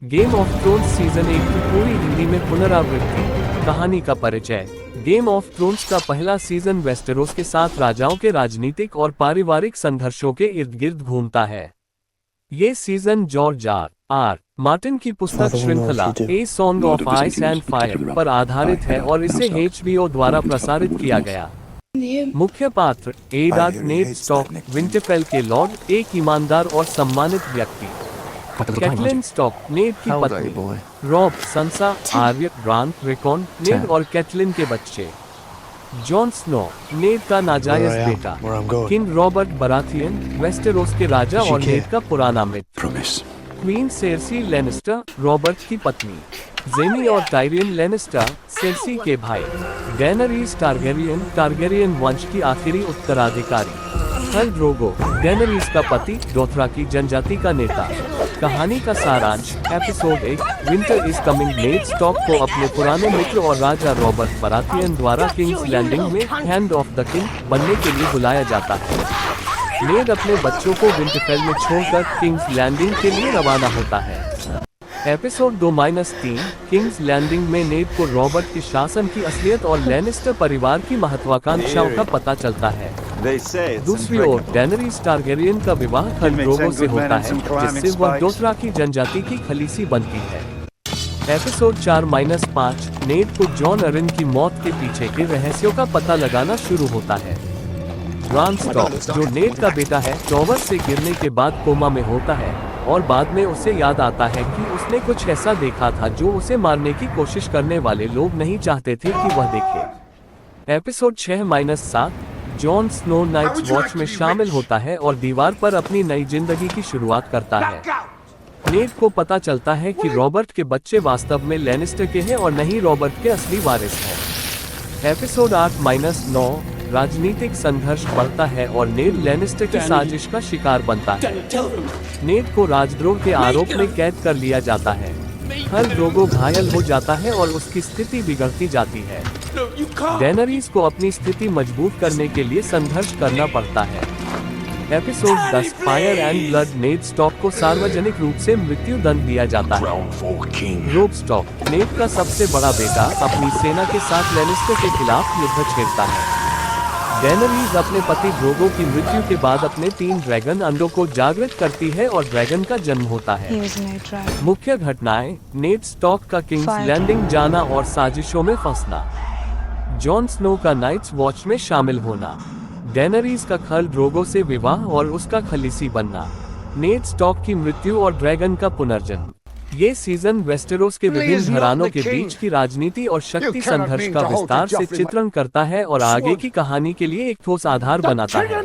Game of thrones season 1 की पूरी हिंदी में पुनरावृत्ति कहानी का परिचय। गेम ऑफ थ्रोन्स का पहला सीजन वेस्टेरोस के साथ राजाओं के राजनीतिक और पारिवारिक संघर्षों के इर्द गिर्द घूमता है। ये सीजन जॉर्ज आर मार्टिन की पुस्तक श्रृंखला a song of ice and fire पर आधारित है और इसे HBO द्वारा प्रसारित किया गया। मुख्य पात्र एडार्ड नेड स्टॉक, विंटरफेल के लॉर्ड, एक ईमानदार और सम्मानित व्यक्ति। कैटलिन स्टॉक, नेड की पत्नी। रॉब, संसा, आर्य, ब्रान, रिकॉन, नेड और कैटलिन के बच्चे। जॉन स्नो, नेड का नाजायज बेटा। किंग रॉबर्ट बराथियन, वेस्टेरोस के राजा और नेड का पुराना मित्र। क्वीन सेर्सी लेनिस्टर, रॉबर्ट की पत्नी। जेमी और टायरियन लेनिस्टर, सेर्सी के भाई। डेनरीज टारगेरियन, टारगेरियन वंश की आखिरी उत्तराधिकारी। खल ड्रोगो, डेनरीज का पति, डोथराकी जनजाति का नेता। कहानी का सारांश। Episode 1, winter is coming. Ned Stark को अपने पुराने मित्र और राजा रॉबर्ट बराथियन द्वारा किंग्स लैंडिंग में हैंड ऑफ द किंग बनने के लिए बुलाया जाता है। नेड अपने बच्चों को विंटरफेल में छोड़कर किंग्स लैंडिंग के लिए रवाना होता है। एपिसोड 2-3, किंग्स लैंडिंग में नेड को रॉबर्ट के शासन की असलियत और लैनिस्टर परिवार की महत्वाकांक्षाओं का पता चलता है। दूसरी ओर डेनरीज टारगेरियन का विवाह खल ड्रोगो से होता है, जिससे वह डोथराकी जनजाति की खलीसी बनती है। एपिसोड 4-5, नेड को जॉन अरिन की मौत के पीछे के रहस्यों का पता लगाना शुरू होता है। ब्रान स्टॉक, जो नेड का बेटा है, टॉवर से गिरने के बाद कोमा में होता है और बाद में उसे याद आता है कि उसने कुछ ऐसा देखा था जो उसे मारने की कोशिश करने वाले लोग नहीं चाहते थे कि वह देखे। Episode 6-7, Jon Snow Night's Watch में शामिल होता है और दीवार पर अपनी नई जिंदगी की शुरुआत करता है। नेड को पता चलता है कि रॉबर्ट के बच्चे वास्तव में लैनिस्टर के हैं और नहीं रॉबर्ट के असली वारिस हैं। एपिसोड 8-9, राजनीतिक संघर्ष बढ़ता है और नेड लैनिस्टर की साजिश का शिकार बनता है। नेड को राजद्रोह के आरोप में कैद कर लिया जाता है। खल ड्रोगो घायल हो जाता है और उसकी स्थिति बिगड़ती जाती है। डेनरीज को अपनी स्थिति मजबूत करने के लिए संघर्ष करना पड़ता है। Episode 10, fire and blood, Ned Stark को सार्वजनिक रूप से मृत्यु दंड दिया जाता है। रोब स्टॉक, नेड का सबसे बड़ा बेटा, अपनी सेना के साथ लैनिस्टर के खिलाफ युद्ध छेड़ता है। डेनरीज अपने पति ड्रोगो की मृत्यु के बाद अपने 3 ड्रैगन अंडों को जागृत करती है और ड्रैगन का जन्म होता है। मुख्य घटनाएं: नेड स्टॉक का किंग्स लैंडिंग जाना और साजिशों में फंसना। जॉन स्नो का नाइट्स वॉच में शामिल होना। डेनरीज का खल ड्रोगो से विवाह और उसका खलीसी बनना। नेड स्टॉक की मृत्यु और ड्रैगन का पुनर्जन्म। ये सीजन वेस्टेरोस के विभिन्न घरानों के बीच की राजनीति और शक्ति संघर्ष का विस्तार से चित्रण करता है और आगे की कहानी के लिए एक ठोस आधार बनाता है।